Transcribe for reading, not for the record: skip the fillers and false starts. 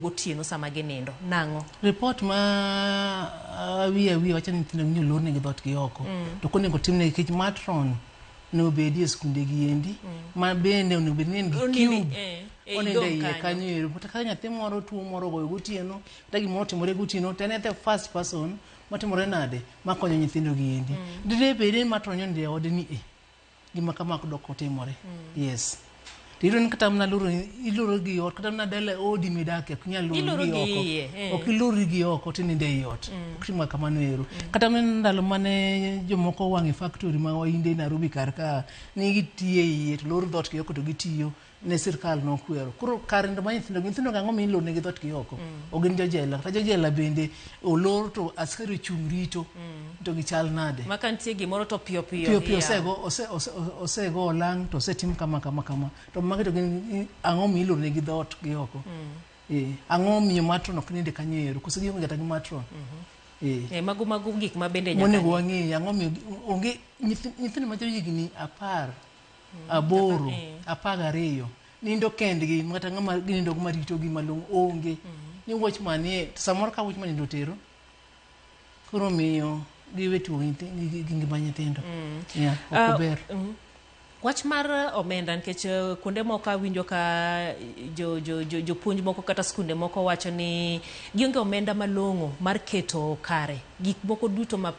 gotieno sama ginindo nango report ma wi wacha nyithindo nyulo ne gidot gi oko to konego timne kich matron no bedi skunde gi endi ma bende no bedi gi cube onende iye kanyo but ka nyathi moro tuo moro goyo gotieno tagi moro timore gotieno tene the first person matimore nade makonyo nyithindo gi endi dire bedi matron nyonde odni gima kama doko timore yes tiro kata mna iluro gi ot kata mna dele odi medake kunya luro gi oko okiluro gi oko tininde yot oktima kamano ero kata mna ndalo mane jomoko wangi factory ma wainde Nairobi karka ni gitie iye to luro dot gi oko to gitiyo ne sirkal no kwero kuro karindo ma nyithindo gango mi luro ne gi dot gi oko ogin jojela kata jojela bende oloro to askari chungrito to gichal nade makantie gimoro to pio osego olang to setim kama to magi to gin ango mi luro ne gi dot gi oko ango mi matron ok ninde kanyo ero kusigi ngata gi matron magu gik ma bende nyaka monego wangi ango mi onge nyithindo ma higni 10 aboro apagariyo nindo kendgi ngata ngama ginindo marito gi malong onge ni watchman samoro ka watchman nindo tero koro miyo giwetu gi ngima nyithindo okuber wach mar omenda nikech kuonde moko awinjo ka jopuonj moko kata skunde moko wacho ni gionge omenda malong'o mar keto kare gik moko duto ma